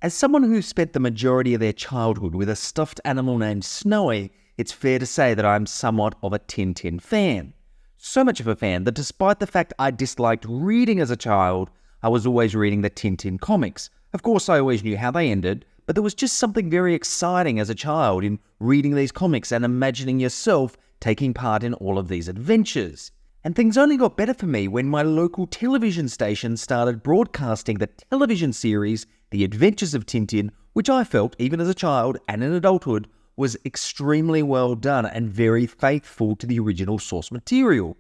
As someone who spent the majority of their childhood with a stuffed animal named Snowy, it's fair to say that I'm somewhat of a Tintin fan. So much of a fan that despite the fact I disliked reading as a child, I was always reading the Tintin comics. Of course, I always knew how they ended, but there was just something very exciting as a child in reading these comics and imagining yourself taking part in all of these adventures. And things only got better for me when my local television station started broadcasting the television series The Adventures of Tintin, which I felt, even as a child and in adulthood, was extremely well done and very faithful to the original source material.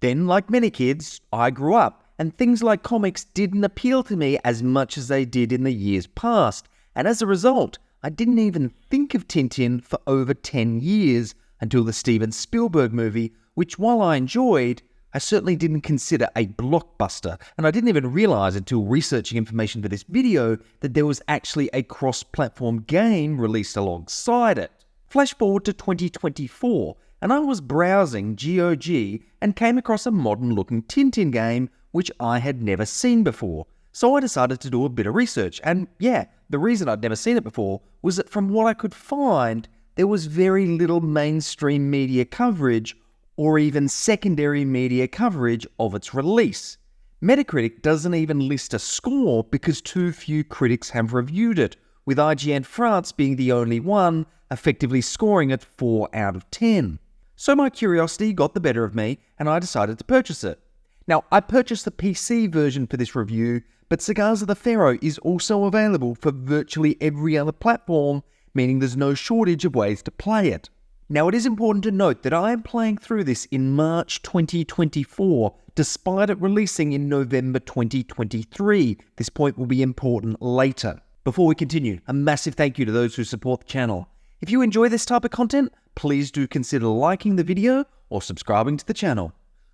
Then, like many kids, I grew up, and things like comics didn't appeal to me as much as they did in the years past, and as a result, I didn't even think of Tintin for over 10 years until the Steven Spielberg movie, which while I enjoyed, I certainly didn't consider a blockbuster, and I didn't even realize until researching information for this video that there was actually a cross-platform game released alongside it. Flash forward to 2024, and I was browsing GOG and came across a modern-looking Tintin game which I had never seen before. So I decided to do a bit of research, and yeah, the reason I'd never seen it before was that from what I could find, there was very little mainstream media coverage or even secondary media coverage of its release. Metacritic doesn't even list a score because too few critics have reviewed it, with IGN France being the only one effectively scoring it 4 out of 10. So my curiosity got the better of me and I decided to purchase it. Now, I purchased the PC version for this review, but Cigars of the Pharaoh is also available for virtually every other platform, meaning there's no shortage of ways to play it. Now, it is important to note that I am playing through this in March 2024, despite it releasing in November 2023. This point will be important later. Before we continue, a massive thank you to those who support the channel. If you enjoy this type of content, please do consider liking the video or subscribing to the channel.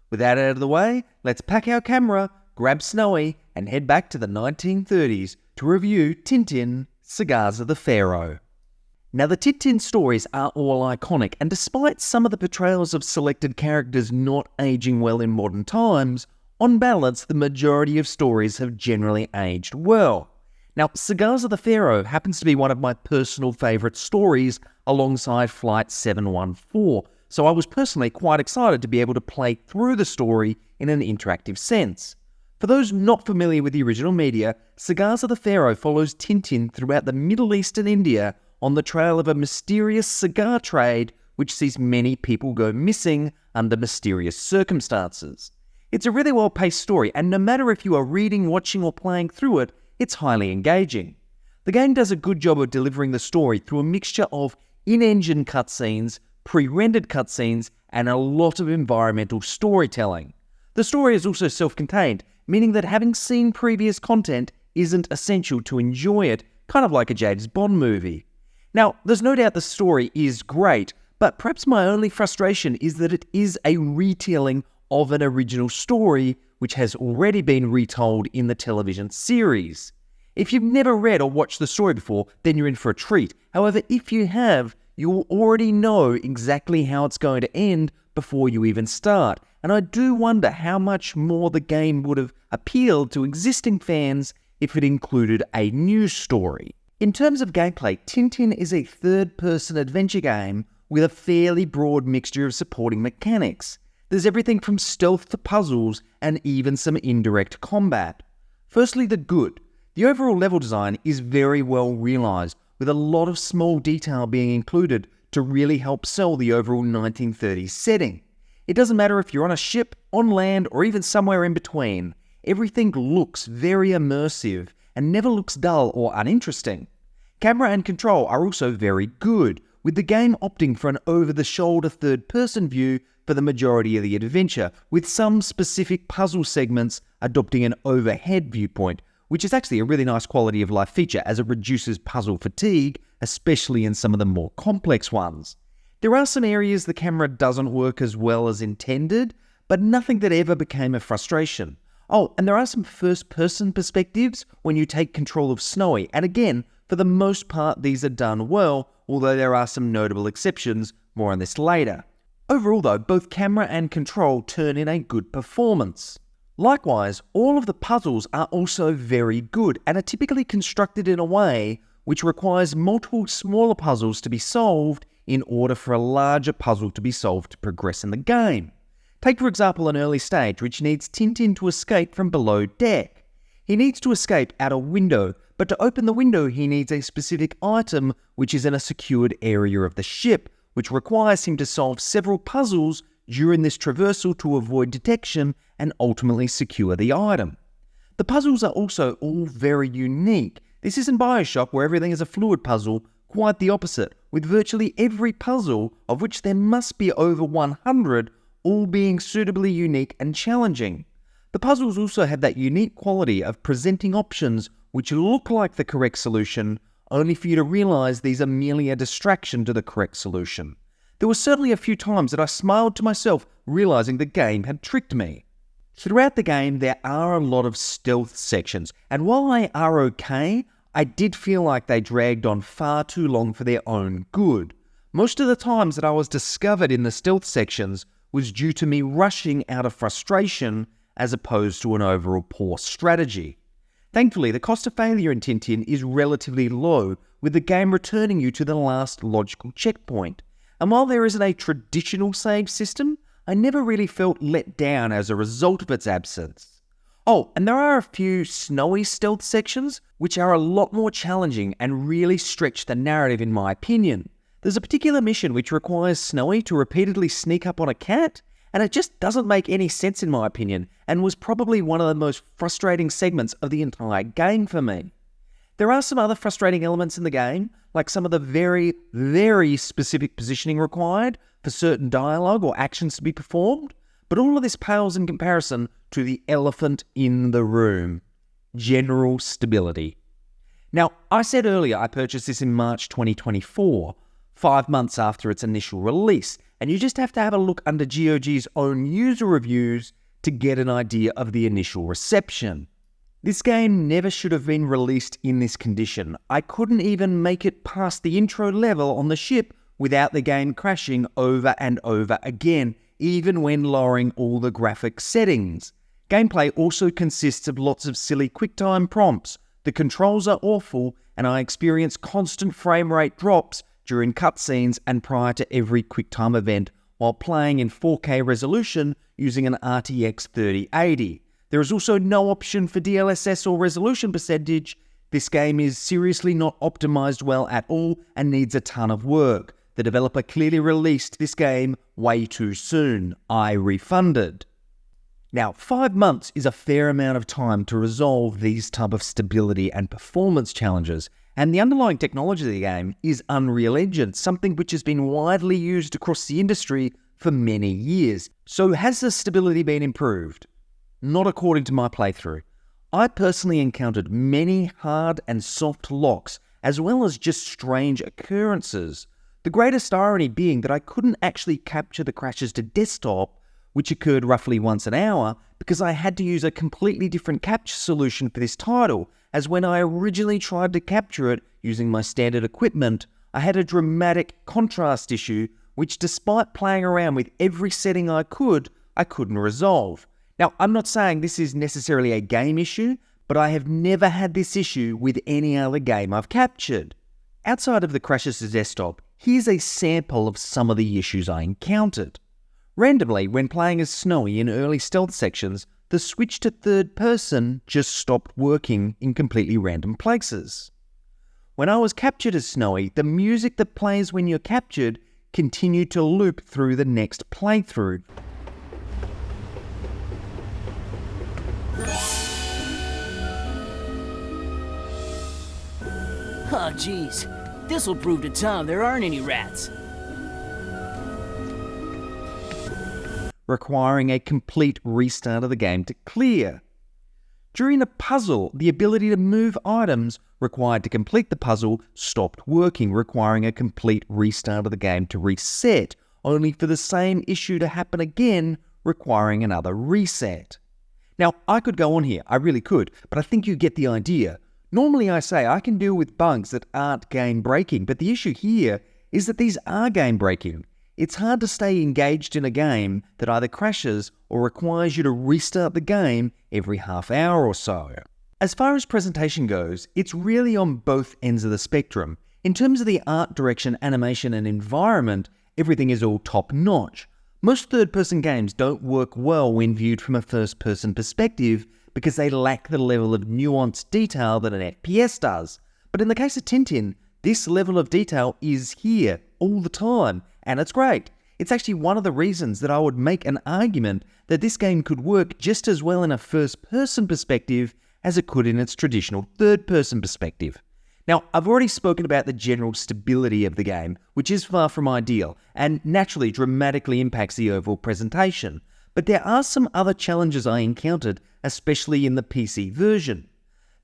With that out of the way, let's pack our camera, grab Snowy, and head back to the 1930s to review Tintin, Cigars of the Pharaoh. Now, the Tintin stories are all iconic, and despite some of the portrayals of selected characters not aging well in modern times, on balance, the majority of stories have generally aged well. Now, Cigars of the Pharaoh happens to be one of my personal favourite stories alongside Flight 714, so I was personally quite excited to be able to play through the story in an interactive sense. For those not familiar with the original media, Cigars of the Pharaoh follows Tintin throughout the Middle East and India on the trail of a mysterious cigar trade which sees many people go missing under mysterious circumstances. It's a really well-paced story, and no matter if you are reading, watching or playing through it, it's highly engaging. The game does a good job of delivering the story through a mixture of in-engine cutscenes, pre-rendered cutscenes, and a lot of environmental storytelling. The story is also self-contained, meaning that having seen previous content isn't essential to enjoy it, kind of like a James Bond movie. Now, there's no doubt the story is great, but perhaps my only frustration is that it is a retelling of an original story which has already been retold in the television series. If you've never read or watched the story before, then you're in for a treat. However, if you have, you'll already know exactly how it's going to end before you even start, and I do wonder how much more the game would have appealed to existing fans if it included a new story. In terms of gameplay, Tintin is a third-person adventure game with a fairly broad mixture of supporting mechanics. There's everything from stealth to puzzles and even some indirect combat. Firstly, the good. The overall level design is very well realised, with a lot of small detail being included to really help sell the overall 1930s setting. It doesn't matter if you're on a ship, on land, or even somewhere in between. Everything looks very immersive and never looks dull or uninteresting. Camera and control are also very good, with the game opting for an over-the-shoulder third-person view for the majority of the adventure, with some specific puzzle segments adopting an overhead viewpoint, which is actually a really nice quality of life feature as it reduces puzzle fatigue, especially in some of the more complex ones. There are some areas the camera doesn't work as well as intended, but nothing that ever became a frustration. Oh, and there are some first-person perspectives when you take control of Snowy, and again, for the most part these are done well, although there are some notable exceptions, more on this later. Overall though, both camera and control turn in a good performance. Likewise, all of the puzzles are also very good and are typically constructed in a way which requires multiple smaller puzzles to be solved in order for a larger puzzle to be solved to progress in the game. Take, for example, an early stage which needs Tintin to escape from below deck. He needs to escape out a window, but to open the window he needs a specific item which is in a secured area of the ship, which requires him to solve several puzzles during this traversal to avoid detection and ultimately secure the item. The puzzles are also all very unique. This isn't Bioshock where everything is a fluid puzzle, quite the opposite, with virtually every puzzle, of which there must be over 100, all being suitably unique and challenging. The puzzles also have that unique quality of presenting options which look like the correct solution, only for you to realise these are merely a distraction to the correct solution. There were certainly a few times that I smiled to myself, realising the game had tricked me. Throughout the game, there are a lot of stealth sections, and while they are okay, I did feel like they dragged on far too long for their own good. Most of the times that I was discovered in the stealth sections was due to me rushing out of frustration as opposed to an overall poor strategy. Thankfully, the cost of failure in Tintin is relatively low, with the game returning you to the last logical checkpoint. And while there isn't a traditional save system, I never really felt let down as a result of its absence. Oh, and there are a few snowy stealth sections which are a lot more challenging and really stretch the narrative in my opinion. There's a particular mission which requires Snowy to repeatedly sneak up on a cat, and it just doesn't make any sense in my opinion, and was probably one of the most frustrating segments of the entire game for me. There are some other frustrating elements in the game, like some of the very, very specific positioning required for certain dialogue or actions to be performed, but all of this pales in comparison to the elephant in the room: general stability. Now, I said earlier I purchased this in March 2024, 5 months after its initial release, and you just have to have a look under GOG's own user reviews to get an idea of the initial reception. This game never should have been released in this condition. I couldn't even make it past the intro level on the ship without the game crashing over and over again, even when lowering all the graphic settings. Gameplay also consists of lots of silly QuickTime prompts. The controls are awful, and I experience constant frame rate drops during cutscenes and prior to every QuickTime event while playing in 4K resolution using an RTX 3080. There is also no option for DLSS or resolution percentage. This game is seriously not optimized well at all and needs a ton of work. The developer clearly released this game way too soon. I refunded. Now, 5 months is a fair amount of time to resolve these type of stability and performance challenges, and the underlying technology of the game is Unreal Engine, something which has been widely used across the industry for many years. So has the stability been improved? Not according to my playthrough. I personally encountered many hard and soft locks, as well as just strange occurrences. The greatest irony being that I couldn't actually capture the crashes to desktop, which occurred roughly once an hour, because I had to use a completely different capture solution for this title, as when I originally tried to capture it using my standard equipment, I had a dramatic contrast issue, which despite playing around with every setting I couldn't resolve. Now, I'm not saying this is necessarily a game issue, but I have never had this issue with any other game I've captured. Outside of the crashes to desktop, here's a sample of some of the issues I encountered. Randomly, when playing as Snowy in early stealth sections, the switch to third person just stopped working in completely random places. When I was captured as Snowy, the music that plays when you're captured continued to loop through the next playthrough. Oh, geez. This'll prove to Tom there aren't any rats. Requiring a complete restart of the game to clear. During a puzzle, the ability to move items required to complete the puzzle stopped working, requiring a complete restart of the game to reset, only for the same issue to happen again, requiring another reset. Now, I could go on here, I really could, but I think you get the idea. Normally I say I can deal with bugs that aren't game-breaking, but the issue here is that these are game-breaking. It's hard to stay engaged in a game that either crashes or requires you to restart the game every half hour or so. As far as presentation goes, it's really on both ends of the spectrum. In terms of the art direction, animation and environment, everything is all top-notch. Most third-person games don't work well when viewed from a first-person perspective because they lack the level of nuanced detail that an FPS does. But in the case of Tintin, this level of detail is here all the time, and it's great. It's actually one of the reasons that I would make an argument that this game could work just as well in a first-person perspective as it could in its traditional third-person perspective. Now, I've already spoken about the general stability of the game, which is far from ideal, and naturally dramatically impacts the overall presentation. But there are some other challenges I encountered, especially in the PC version.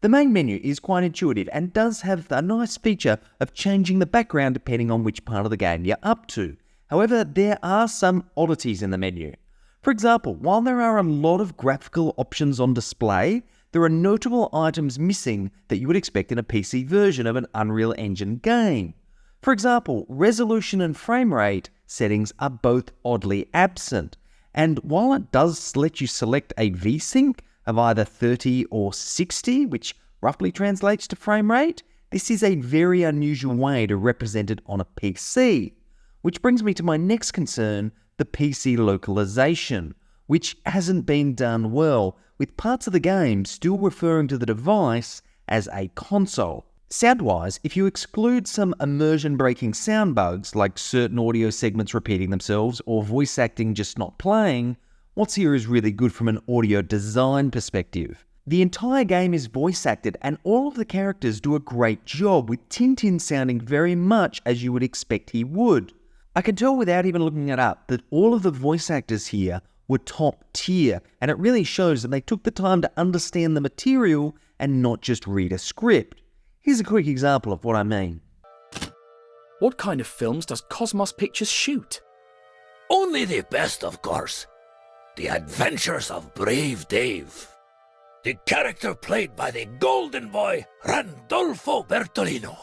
The main menu is quite intuitive and does have a nice feature of changing the background depending on which part of the game you're up to. However, there are some oddities in the menu. For example, while there are a lot of graphical options on display, there are notable items missing that you would expect in a PC version of an Unreal Engine game. For example, resolution and frame rate settings are both oddly absent, and while it does let you select a VSync of either 30 or 60, which roughly translates to frame rate, this is a very unusual way to represent it on a PC. Which brings me to my next concern, the PC localization, which hasn't been done well, with parts of the game still referring to the device as a console. Sound-wise, if you exclude some immersion-breaking sound bugs, like certain audio segments repeating themselves or voice acting just not playing, what's here is really good from an audio design perspective. The entire game is voice-acted and all of the characters do a great job, with Tintin sounding very much as you would expect he would. I can tell without even looking it up that all of the voice actors here were top tier, and it really shows that they took the time to understand the material and not just read a script. Here's a quick example of what I mean. What kind of films does Cosmos Pictures shoot? Only the best, of course. The Adventures of Brave Dave. The character played by the golden boy, Randolfo Bertolino.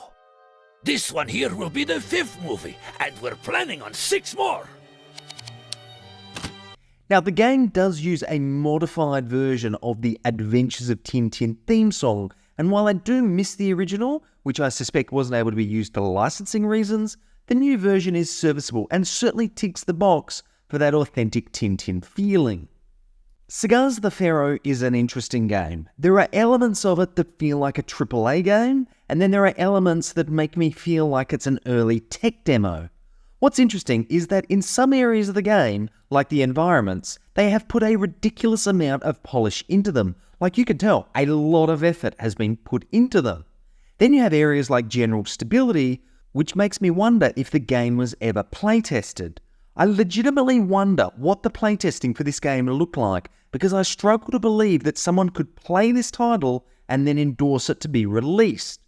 This one here will be the 5th movie, and we're planning on 6 more. Now, the game does use a modified version of the Adventures of Tintin theme song, and while I do miss the original, which I suspect wasn't able to be used for licensing reasons, the new version is serviceable and certainly ticks the box for that authentic Tintin feeling. Cigars the Pharaoh is an interesting game. There are elements of it that feel like a AAA game, and then there are elements that make me feel like it's an early tech demo. What's interesting is that in some areas of the game, like the environments, they have put a ridiculous amount of polish into them. Like you can tell, a lot of effort has been put into them. Then you have areas like general stability, which makes me wonder if the game was ever playtested. I legitimately wonder what the playtesting for this game looked like, because I struggle to believe that someone could play this title and then endorse it to be released.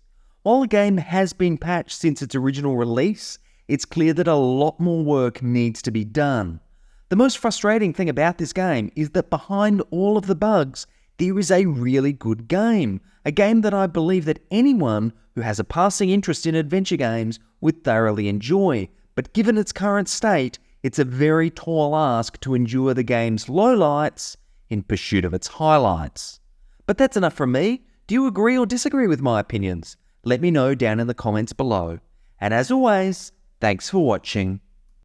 While the game has been patched since its original release, it's clear that a lot more work needs to be done. The most frustrating thing about this game is that behind all of the bugs, there is a really good game. A game that I believe that anyone who has a passing interest in adventure games would thoroughly enjoy. But given its current state, it's a very tall ask to endure the game's lowlights in pursuit of its highlights. But that's enough from me. Do you agree or disagree with my opinions? Let me know down in the comments below. And as always, thanks for watching.